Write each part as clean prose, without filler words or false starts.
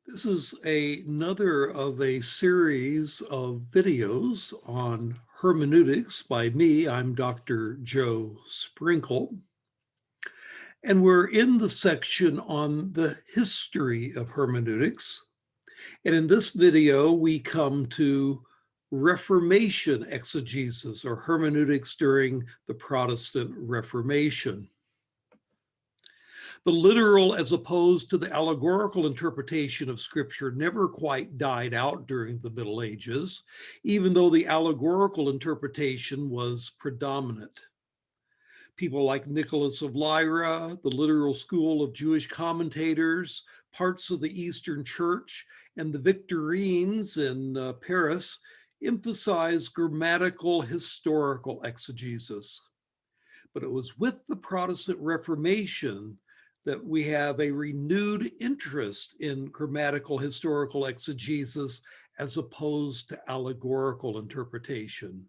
This is another of a series of videos on hermeneutics by me. I'm Dr. Joe Sprinkle. And we're in the section on the history of hermeneutics. And in this video, we come to Reformation exegesis, or hermeneutics during the Protestant Reformation. The literal as opposed to the allegorical interpretation of Scripture never quite died out during the Middle Ages, even though the allegorical interpretation was predominant. People like Nicholas of Lyra, the literal school of Jewish commentators, parts of the Eastern Church, and the Victorines in Paris emphasized grammatical-historical exegesis. But it was with the Protestant Reformation that we have a renewed interest in grammatical historical exegesis as opposed to allegorical interpretation.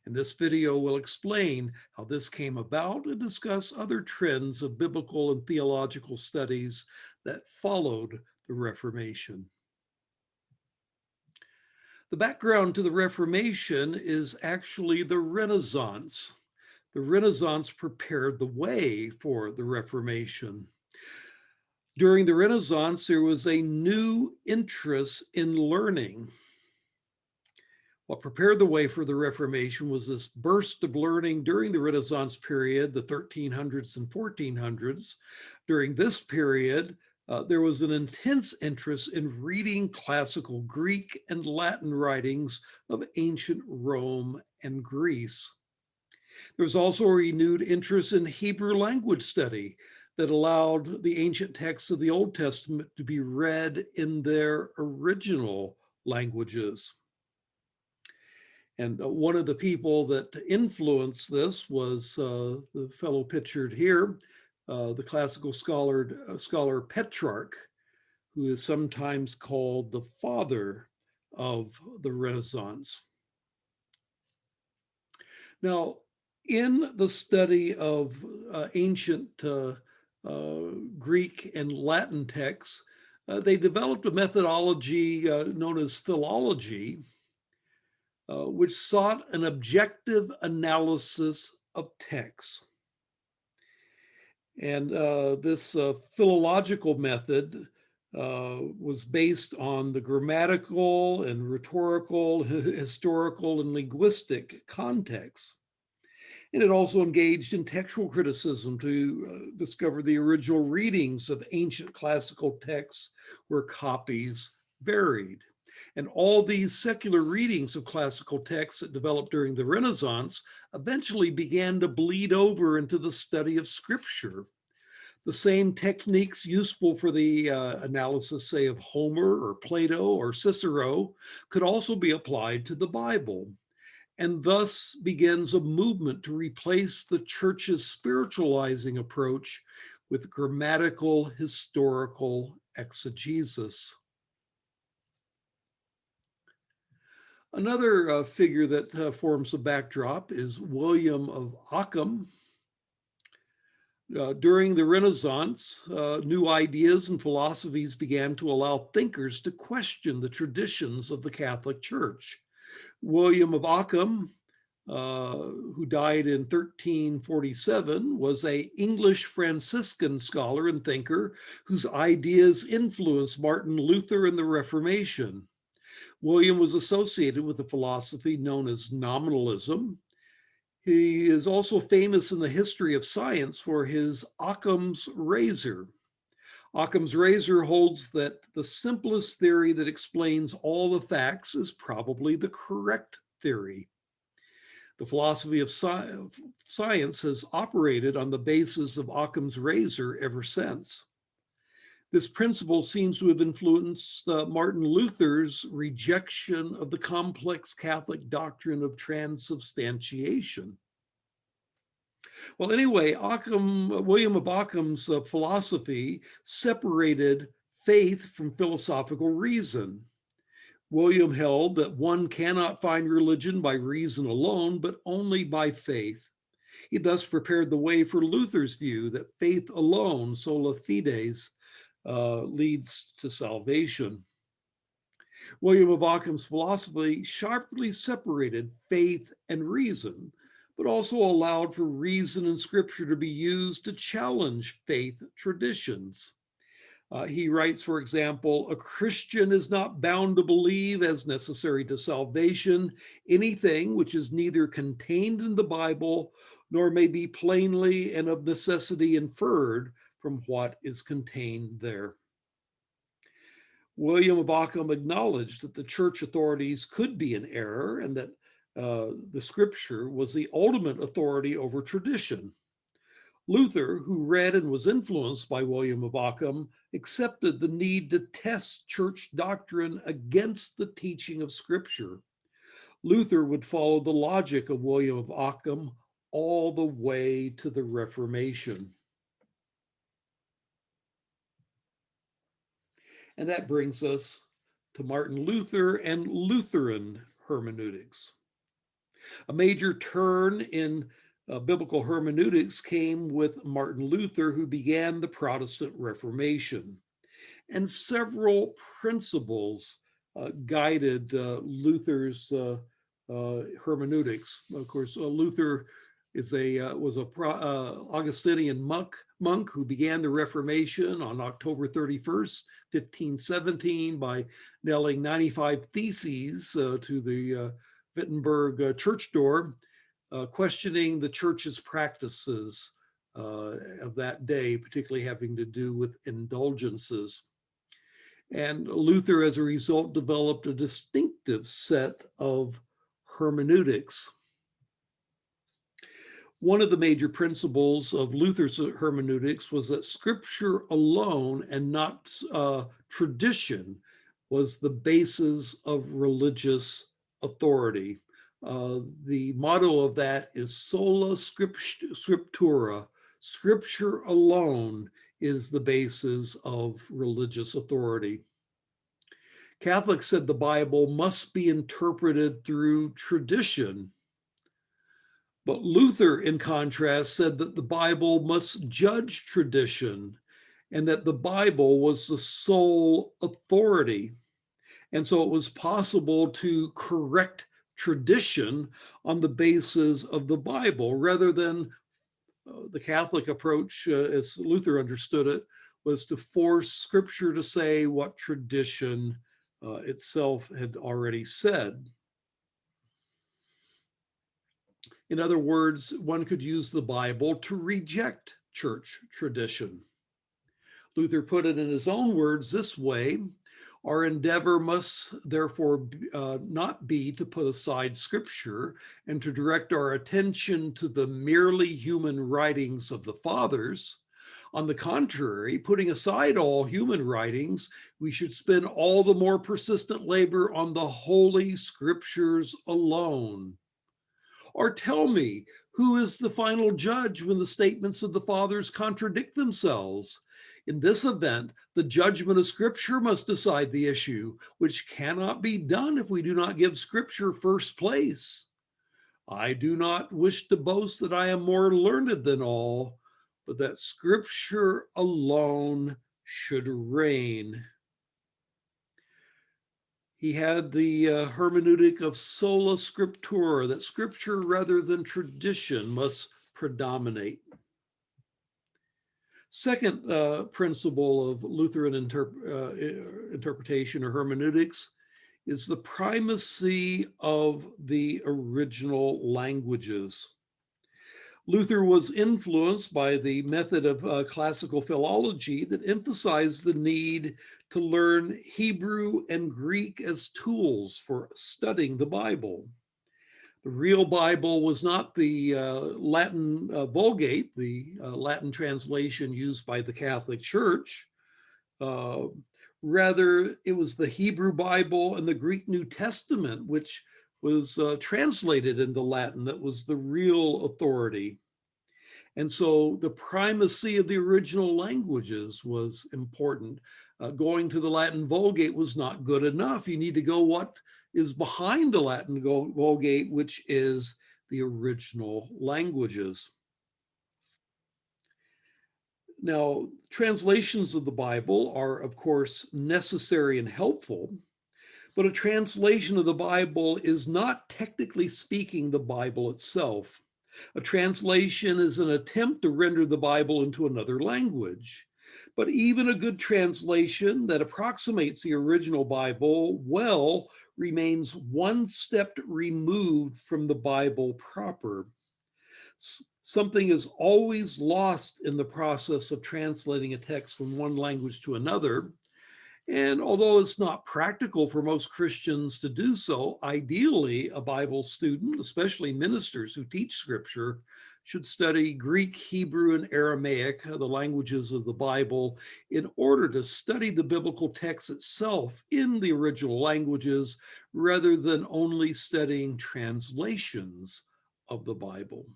And this video will explain how this came about and discuss other trends of biblical and theological studies that followed the Reformation. The background to the Reformation is actually the Renaissance. The Renaissance prepared the way for the Reformation. During the Renaissance, there was a new interest in learning. What prepared the way for the Reformation was this burst of learning during the Renaissance period, the 1300s and 1400s. During this period, there was an intense interest in reading classical Greek and Latin writings of ancient Rome and Greece. There was also a renewed interest in Hebrew language study that allowed the ancient texts of the Old Testament to be read in their original languages. And one of the people that influenced this was the fellow pictured here, the classical scholar Petrarch, who is sometimes called the father of the Renaissance. Now, in the study of ancient Greek and Latin texts, they developed a methodology known as philology, which sought an objective analysis of texts. And this philological method was based on the grammatical and rhetorical, historical, and linguistic context. And it also engaged in textual criticism to discover the original readings of ancient classical texts where copies varied. And all these secular readings of classical texts that developed during the Renaissance eventually began to bleed over into the study of Scripture. The same techniques useful for the analysis, say, of Homer or Plato or Cicero could also be applied to the Bible. And thus begins a movement to replace the church's spiritualizing approach with grammatical historical exegesis. Another figure that forms a backdrop is William of Ockham. During the Renaissance, new ideas and philosophies began to allow thinkers to question the traditions of the Catholic Church. William of Ockham, who died in 1347, was an English Franciscan scholar and thinker whose ideas influenced Martin Luther and the Reformation. William was associated with a philosophy known as nominalism. He is also famous in the history of science for his Occam's razor. Occam's razor holds that the simplest theory that explains all the facts is probably the correct theory. The philosophy of science has operated on the basis of Occam's razor ever since. This principle seems to have influenced Martin Luther's rejection of the complex Catholic doctrine of transubstantiation. Well, anyway, William of Ockham's philosophy separated faith from philosophical reason. William held that one cannot find religion by reason alone, but only by faith. He thus prepared the way for Luther's view that faith alone, sola fides, leads to salvation. William of Occam's philosophy sharply separated faith and reason, but also allowed for reason and scripture to be used to challenge faith traditions. He writes, for example, a Christian is not bound to believe as necessary to salvation anything which is neither contained in the Bible nor may be plainly and of necessity inferred from what is contained there. William of Ockham acknowledged that the church authorities could be in error and that the scripture was the ultimate authority over tradition. Luther, who read and was influenced by William of Ockham, accepted the need to test church doctrine against the teaching of Scripture. Luther would follow the logic of William of Ockham all the way to the Reformation. And that brings us to Martin Luther and Lutheran hermeneutics. A major turn in biblical hermeneutics came with Martin Luther, who began the Protestant Reformation. And several principles guided Luther's hermeneutics. Of course, Luther was a Augustinian monk who began the Reformation on October 31st, 1517, by nailing 95 theses to the Wittenberg church door, questioning the church's practices of that day, particularly having to do with indulgences. And Luther, as a result, developed a distinctive set of hermeneutics. One of the major principles of Luther's hermeneutics was that scripture alone and not tradition was the basis of religious authority. The motto of that is Sola Scriptura. Scripture alone is the basis of religious authority. Catholics said the Bible must be interpreted through tradition. But Luther, in contrast, said that the Bible must judge tradition and that the Bible was the sole authority. And so it was possible to correct tradition on the basis of the Bible rather than the Catholic approach, as Luther understood it, was to force scripture to say what tradition itself had already said. In other words, one could use the Bible to reject church tradition. Luther put it in his own words this way: our endeavor must therefore not be to put aside scripture and to direct our attention to the merely human writings of the fathers. On the contrary, putting aside all human writings, we should spend all the more persistent labor on the holy scriptures alone. Or tell me, who is the final judge when the statements of the fathers contradict themselves? In this event, the judgment of Scripture must decide the issue, which cannot be done if we do not give Scripture first place. I do not wish to boast that I am more learned than all, but that Scripture alone should reign. He had the hermeneutic of Sola Scriptura, that Scripture rather than tradition must predominate. Second principle of Lutheran interpretation or hermeneutics is the primacy of the original languages. Luther was influenced by the method of classical philology that emphasized the need to learn Hebrew and Greek as tools for studying the Bible. The real Bible was not the Latin Vulgate, the Latin translation used by the Catholic Church. Rather, it was the Hebrew Bible and the Greek New Testament, which was translated into Latin, that was the real authority. And so the primacy of the original languages was important. Going to the Latin Vulgate was not good enough. You need to go what is behind the Latin Vulgate, which is the original languages. Now, translations of the Bible are, of course, necessary and helpful, but a translation of the Bible is not, technically speaking, the Bible itself. A translation is an attempt to render the Bible into another language. But even a good translation that approximates the original Bible well remains one step removed from the Bible proper. Something is always lost in the process of translating a text from one language to another. And although it's not practical for most Christians to do so, ideally a Bible student, especially ministers who teach Scripture, should study Greek, Hebrew, and Aramaic, the languages of the Bible, in order to study the biblical text itself in the original languages, rather than only studying translations of the Bible.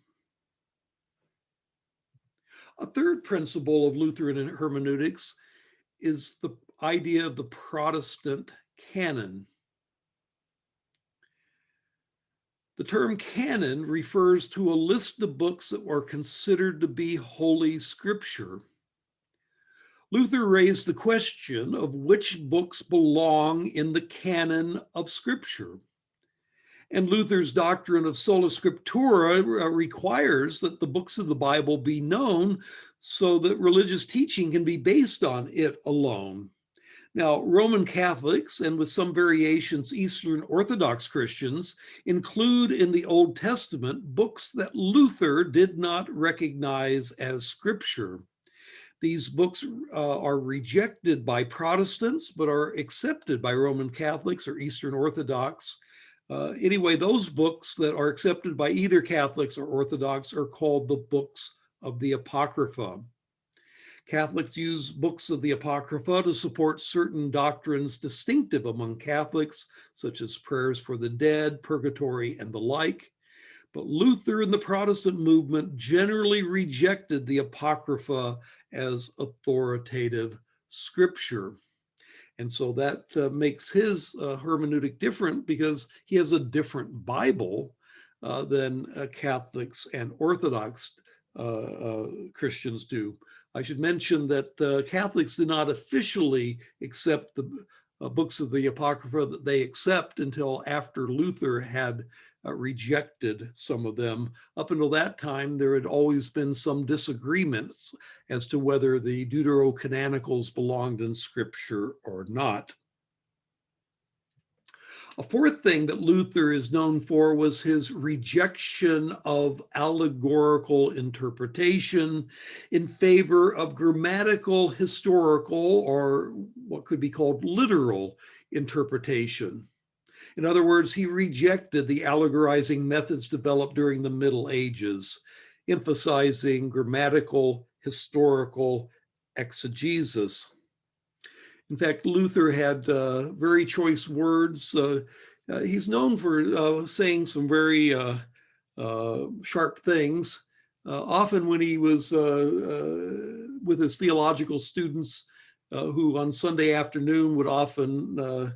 A third principle of Lutheran hermeneutics is the idea of the Protestant canon. The term canon refers to a list of books that are considered to be Holy Scripture. Luther raised the question of which books belong in the canon of Scripture. And Luther's doctrine of Sola Scriptura requires that the books of the Bible be known so that religious teaching can be based on it alone. Now, Roman Catholics, and with some variations, Eastern Orthodox Christians, include in the Old Testament books that Luther did not recognize as Scripture. These books are rejected by Protestants, but are accepted by Roman Catholics or Eastern Orthodox. Anyway, those books that are accepted by either Catholics or Orthodox are called the books of the Apocrypha. Catholics use books of the Apocrypha to support certain doctrines distinctive among Catholics, such as prayers for the dead, purgatory, and the like. But Luther and the Protestant movement generally rejected the Apocrypha as authoritative Scripture. And so that makes his hermeneutic different, because he has a different Bible than Catholics and Orthodox Christians do. I should mention that Catholics do not officially accept the books of the Apocrypha that they accept until after Luther had rejected some of them. Up until that time, there had always been some disagreements as to whether the deuterocanonicals belonged in Scripture or not. A fourth thing that Luther is known for was his rejection of allegorical interpretation in favor of grammatical-historical, or what could be called literal interpretation. In other words, he rejected the allegorizing methods developed during the Middle Ages, emphasizing grammatical, historical exegesis. In fact, Luther had very choice words. He's known for saying some very sharp things. Often when he was with his theological students, who on Sunday afternoon would often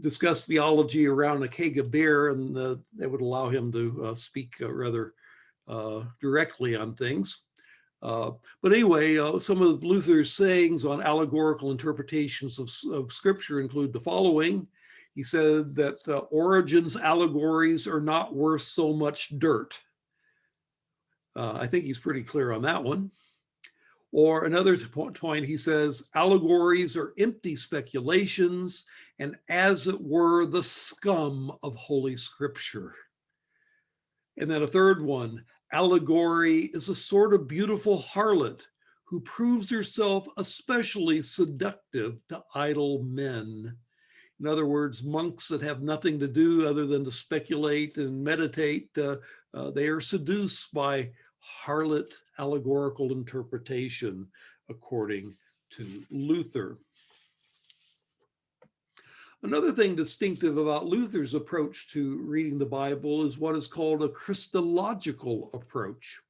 discuss theology around a keg of beer, and they would allow him to speak rather directly on things. But anyway, some of Luther's sayings on allegorical interpretations of Scripture include the following. He said that Origen's allegories are not worth so much dirt. I think he's pretty clear on that one. Or another point, he says, allegories are empty speculations and, as it were, the scum of Holy Scripture. And then a third one, allegory is a sort of beautiful harlot who proves herself especially seductive to idle men. In other words, monks that have nothing to do other than to speculate and meditate, they are seduced by harlot allegorical interpretation, according to Luther. Another thing distinctive about Luther's approach to reading the Bible is what is called a Christological approach.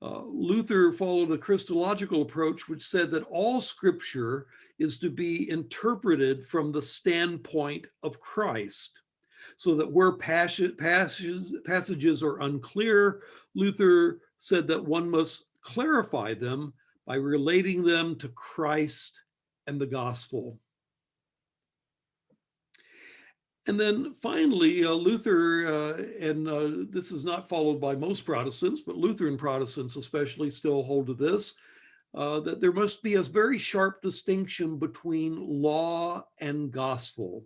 Luther followed a Christological approach which said that all Scripture is to be interpreted from the standpoint of Christ, so that where passages are unclear, Luther said that one must clarify them by relating them to Christ and the gospel. And then finally, Luther, and this is not followed by most Protestants, but Lutheran Protestants especially still hold to this, that there must be a very sharp distinction between law and gospel.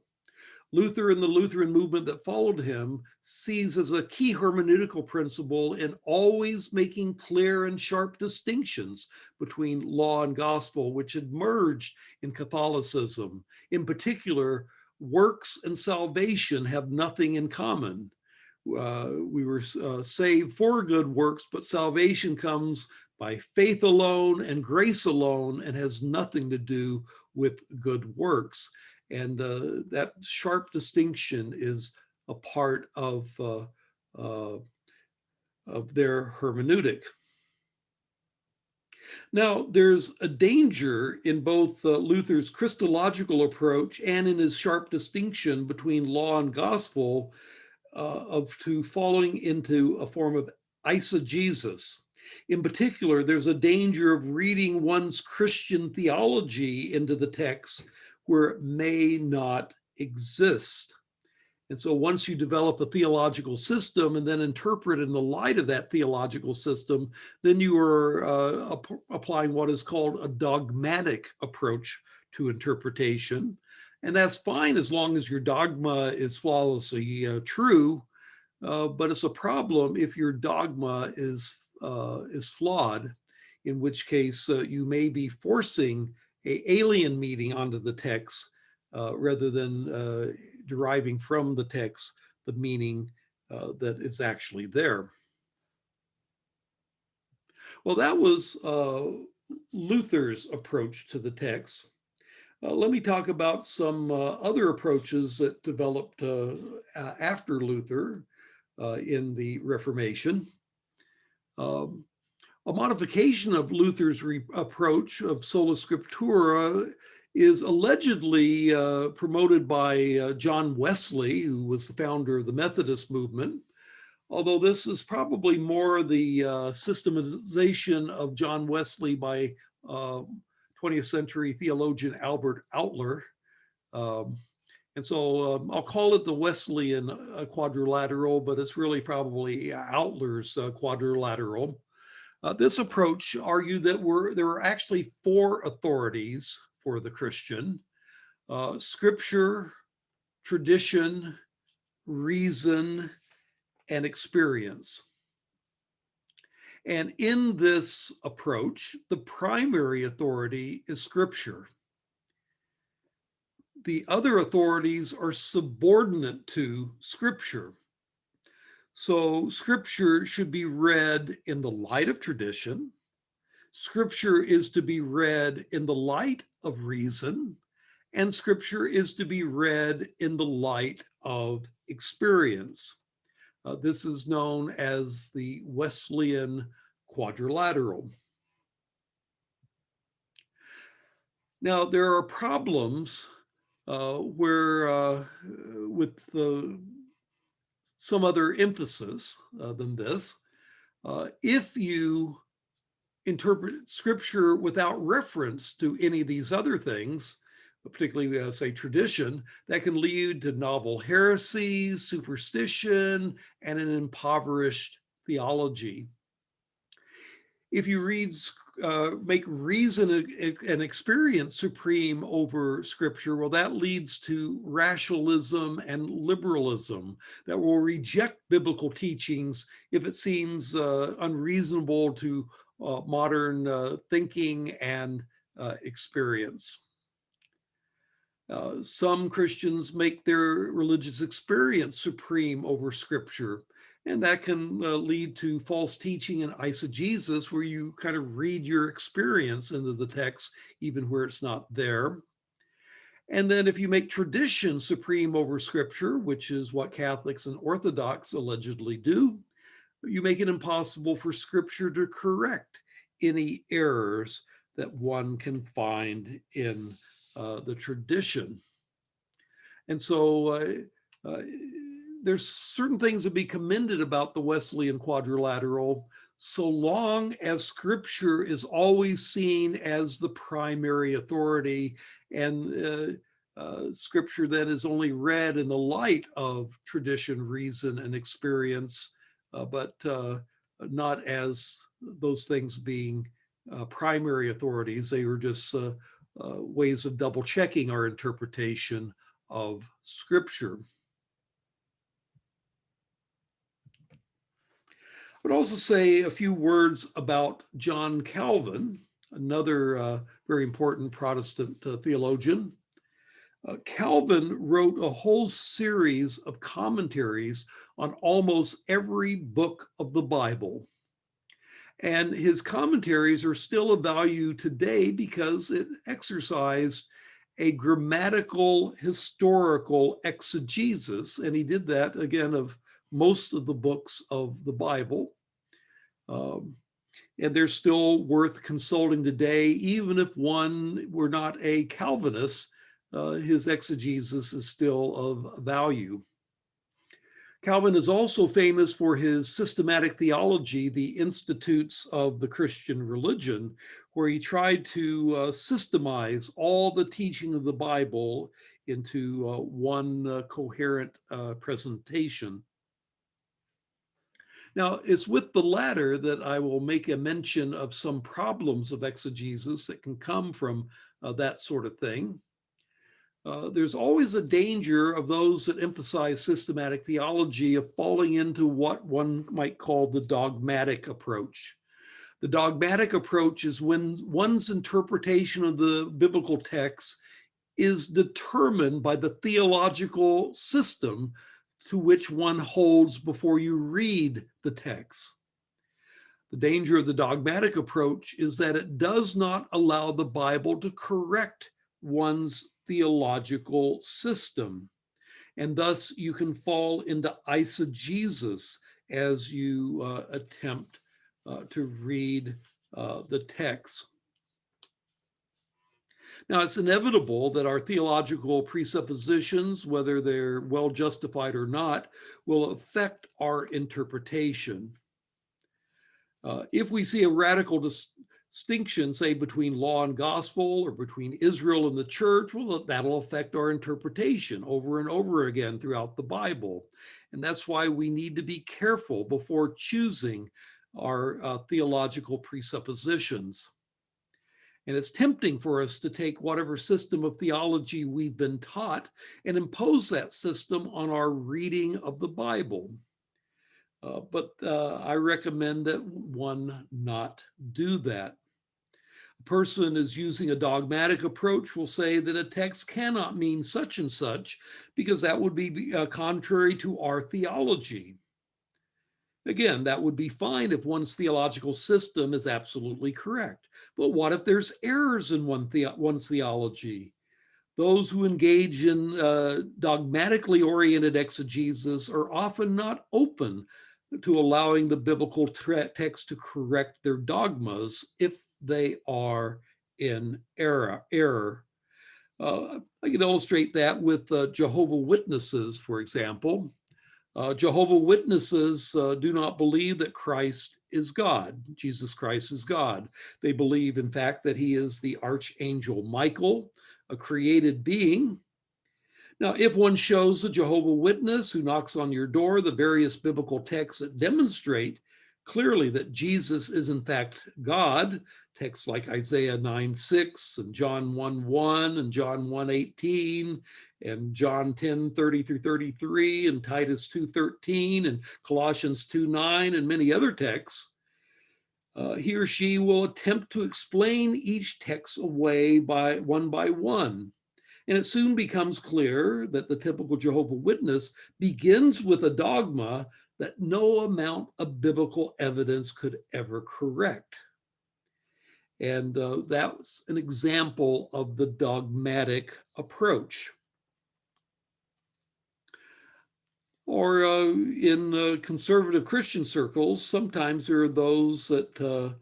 Luther and the Lutheran movement that followed him sees as a key hermeneutical principle in always making clear and sharp distinctions between law and gospel, which had merged in Catholicism. In particular, works and salvation have nothing in common. We were saved for good works, but salvation comes by faith alone and grace alone and has nothing to do with good works. And that sharp distinction is a part of their hermeneutic. Now, there's a danger in both Luther's Christological approach and in his sharp distinction between law and gospel to falling into a form of eisegesis. In particular, there's a danger of reading one's Christian theology into the text where it may not exist. And so once you develop a theological system and then interpret in the light of that theological system, then you are applying what is called a dogmatic approach to interpretation. And that's fine as long as your dogma is flawlessly true, but it's a problem if your dogma is flawed, in which case you may be forcing an alien meaning onto the text rather than deriving from the text the meaning that is actually there. Well, that was Luther's approach to the text. Let me talk about some other approaches that developed after Luther in the Reformation. A modification of Luther's approach of Sola Scriptura is allegedly promoted by John Wesley, who was the founder of the Methodist movement, although this is probably more the systematization of John Wesley by 20th century theologian Albert Outler. And so I'll call it the Wesleyan Quadrilateral, but it's really probably Outler's Quadrilateral. This approach argued that there were actually four authorities for the Christian: scripture, tradition, reason, and experience. And in this approach, the primary authority is scripture. The other authorities are subordinate to scripture. So scripture should be read in the light of tradition. Scripture is to be read in the light of reason, and scripture is to be read in the light of experience. This is known as the Wesleyan Quadrilateral. Now, there are problems where with some other emphasis than this. If you interpret scripture without reference to any of these other things, particularly say tradition, that can lead to novel heresies, superstition, and an impoverished theology. If you make reason and experience supreme over scripture, well, that leads to rationalism and liberalism that will reject biblical teachings if it seems unreasonable to modern thinking and experience. Some Christians make their religious experience supreme over scripture, and that can lead to false teaching and eisegesis, where you kind of read your experience into the text, even where it's not there. And then if you make tradition supreme over scripture, which is what Catholics and Orthodox allegedly do, you make it impossible for scripture to correct any errors that one can find in the tradition. And so there's certain things to be commended about the Wesleyan Quadrilateral. so long as Scripture is always seen as the primary authority, and Scripture then is only read in the light of tradition, reason, and experience, but not as those things being primary authorities. They were just ways of double checking our interpretation of Scripture. I would also say a few words about John Calvin, another very important Protestant theologian. Calvin wrote a whole series of commentaries on almost every book of the Bible. And his commentaries are still of value today because it exercised a grammatical-historical exegesis, and he did that, again, of most of the books of the Bible. And they're still worth consulting today, even if one were not a Calvinist. His exegesis is still of value. Calvin is also famous for his systematic theology, the institutes of the Christian religion, where he tried to systemize all the teaching of the Bible into one coherent presentation. Now, it's with the latter that I will make a mention of some problems of exegesis that can come from that sort of thing. There's always a danger of those that emphasize systematic theology of falling into what one might call the dogmatic approach. The dogmatic approach is when one's interpretation of the biblical text is determined by the theological system to which one holds before you read the text. The danger of the dogmatic approach is that it does not allow the Bible to correct one's theological system, and thus you can fall into eisegesis as you attempt to read the text. Now, it's inevitable that our theological presuppositions, whether they're well justified or not, will affect our interpretation. If we see a radical distinction, say, between law and gospel, or between Israel and the church, well, that'll affect our interpretation over and over again throughout the Bible. And that's why we need to be careful before choosing our theological presuppositions. And it's tempting for us to take whatever system of theology we've been taught and impose that system on our reading of the Bible. But I recommend that one not do that. A person is using a dogmatic approach will say that a text cannot mean such and such because that would be contrary to our theology. Again, that would be fine if one's theological system is absolutely correct. But what if there's errors in one's theology? Those who engage in dogmatically oriented exegesis are often not open to allowing the biblical text to correct their dogmas if they are in error. I can illustrate that with Jehovah's Witnesses, for example. Jehovah's Witnesses do not believe that Christ is God. Jesus Christ is God. They believe, in fact, that he is the archangel Michael, a created being. Now, if one shows a Jehovah's Witness who knocks on your door the various biblical texts that demonstrate clearly that Jesus is, in fact, God, texts like Isaiah 9:6 and John 1:1 and John 1:18 and John 10:30 through 33 and Titus 2:13 and Colossians 2:9 and many other texts, he or she will attempt to explain each text away by one. And it soon becomes clear that the typical Jehovah's Witness begins with a dogma that no amount of biblical evidence could ever correct. And that's an example of the dogmatic approach. Or in conservative Christian circles, sometimes there are those that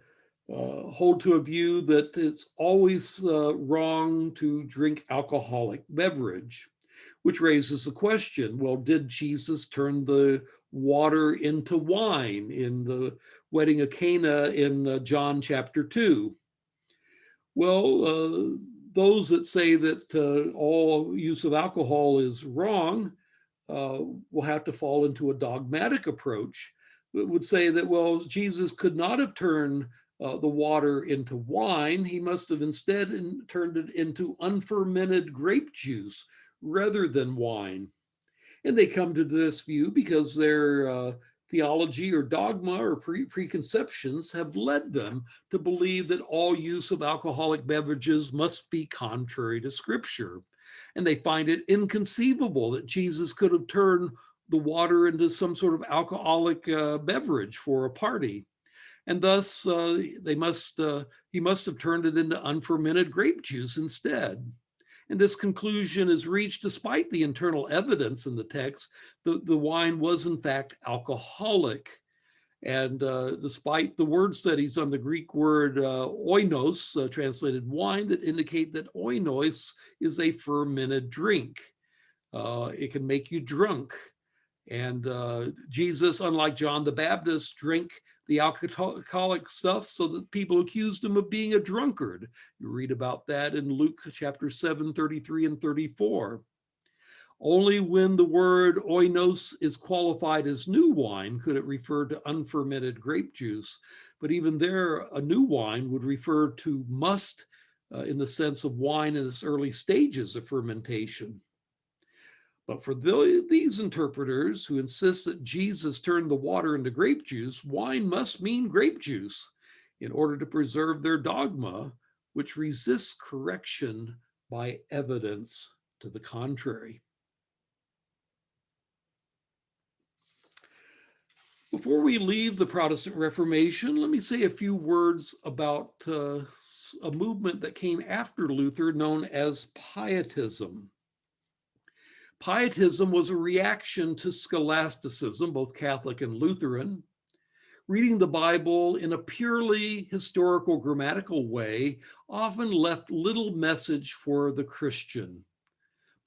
hold to a view that it's always wrong to drink alcoholic beverage, which raises the question, well, did Jesus turn the water into wine in the wedding of Cana in John chapter 2. Well, those that say that all use of alcohol is wrong will have to fall into a dogmatic approach that would say that, well, Jesus could not have turned the water into wine. He must have instead turned it into unfermented grape juice rather than wine. And they come to this view because their theology or dogma or preconceptions have led them to believe that all use of alcoholic beverages must be contrary to Scripture. And they find it inconceivable that Jesus could have turned the water into some sort of alcoholic beverage for a party. And thus, he must have turned it into unfermented grape juice instead. And this conclusion is reached despite the internal evidence in the text. The wine was in fact alcoholic. And despite the word studies on the Greek word oinos, translated wine, that indicate that oinos is a fermented drink. It can make you drunk. And Jesus, unlike John the Baptist, drank the alcoholic stuff so that people accused him of being a drunkard. You read about that in Luke chapter 7, 33 and 34. Only when the word oinos is qualified as new wine could it refer to unfermented grape juice. But even there, a new wine would refer to must in the sense of wine in its early stages of fermentation. But for these interpreters who insist that Jesus turned the water into grape juice, wine must mean grape juice in order to preserve their dogma, which resists correction by evidence to the contrary. Before we leave the Protestant Reformation, let me say a few words about a movement that came after Luther known as Pietism. Pietism was a reaction to scholasticism, both Catholic and Lutheran. Reading the Bible in a purely historical, grammatical way often left little message for the Christian.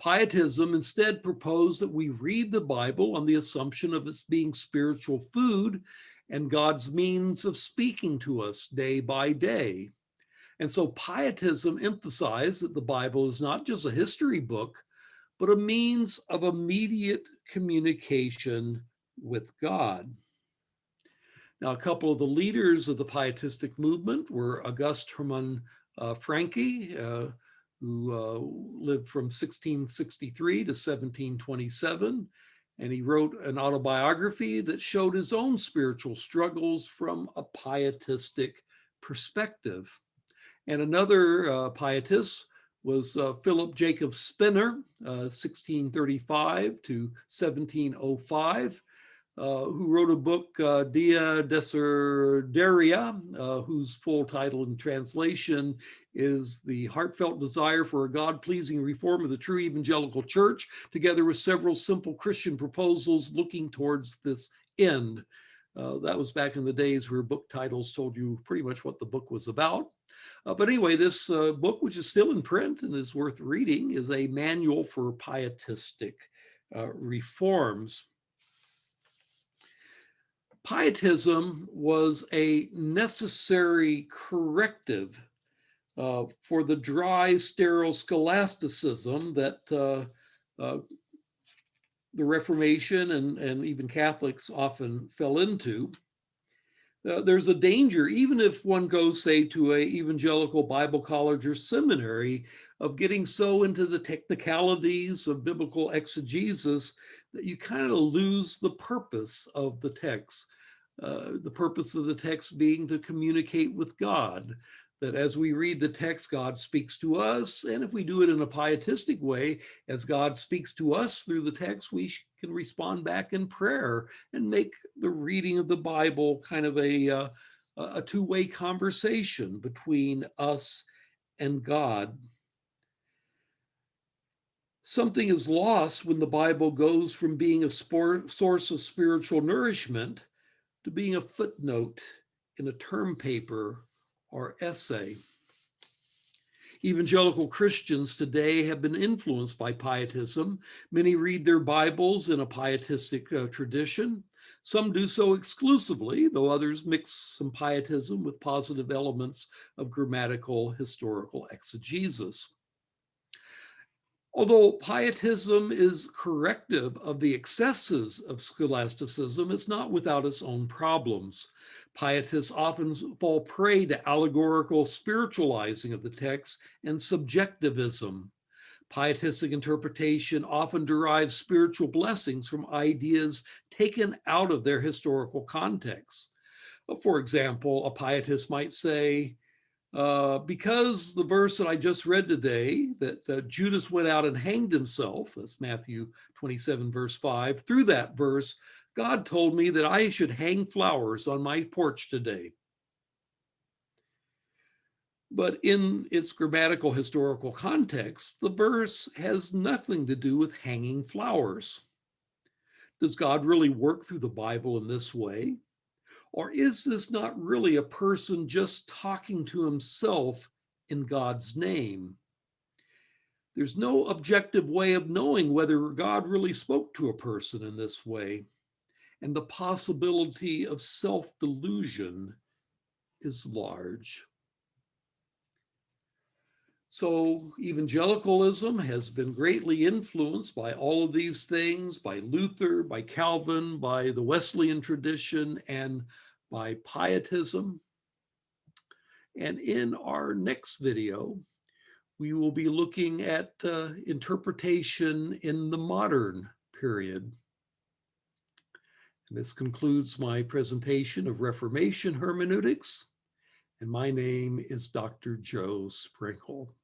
Pietism instead proposed that we read the Bible on the assumption of its being spiritual food and God's means of speaking to us day by day. And so Pietism emphasized that the Bible is not just a history book, but a means of immediate communication with God. Now, a couple of the leaders of the Pietistic movement were August Hermann Francke, who lived from 1663 to 1727, and he wrote an autobiography that showed his own spiritual struggles from a pietistic perspective. And another pietist was Philip Jacob Spener, 1635 to 1705, who wrote a book, Dia Desideria, whose full title and translation is The Heartfelt Desire for a God-Pleasing Reform of the True Evangelical Church, together with several simple Christian proposals looking towards this end. That was back in the days where book titles told you pretty much what the book was about. But anyway, this book, which is still in print and is worth reading, is a manual for pietistic reforms. Pietism was a necessary corrective for the dry, sterile scholasticism that the Reformation and even Catholics often fell into. There's a danger, even if one goes, say, to an evangelical Bible college or seminary, of getting so into the technicalities of biblical exegesis that you kind of lose the purpose of the text. The purpose of the text being to communicate with God, that as we read the text, God speaks to us. And if we do it in a pietistic way, as God speaks to us through the text, we can respond back in prayer and make the reading of the Bible kind of a two-way conversation between us and God. Something is lost when the Bible goes from being a source of spiritual nourishment to being a footnote in a term paper or essay. Evangelical Christians today have been influenced by pietism. Many read their Bibles in a pietistic tradition. Some do so exclusively, though others mix some pietism with positive elements of grammatical historical exegesis. Although pietism is corrective of the excesses of scholasticism, it's not without its own problems. Pietists often fall prey to allegorical spiritualizing of the text and subjectivism. Pietistic interpretation often derives spiritual blessings from ideas taken out of their historical context. For example, a pietist might say, because the verse that I just read today, that Judas went out and hanged himself, that's Matthew 27, verse 5, through that verse, God told me that I should hang flowers on my porch today. But in its grammatical historical context, the verse has nothing to do with hanging flowers. Does God really work through the Bible in this way? Or is this not really a person just talking to himself in God's name? There's no objective way of knowing whether God really spoke to a person in this way, and the possibility of self-delusion is large. So evangelicalism has been greatly influenced by all of these things, by Luther, by Calvin, by the Wesleyan tradition, and by pietism. And in our next video, we will be looking at interpretation in the modern period. And this concludes my presentation of Reformation hermeneutics. And my name is Dr. Joe Sprinkle.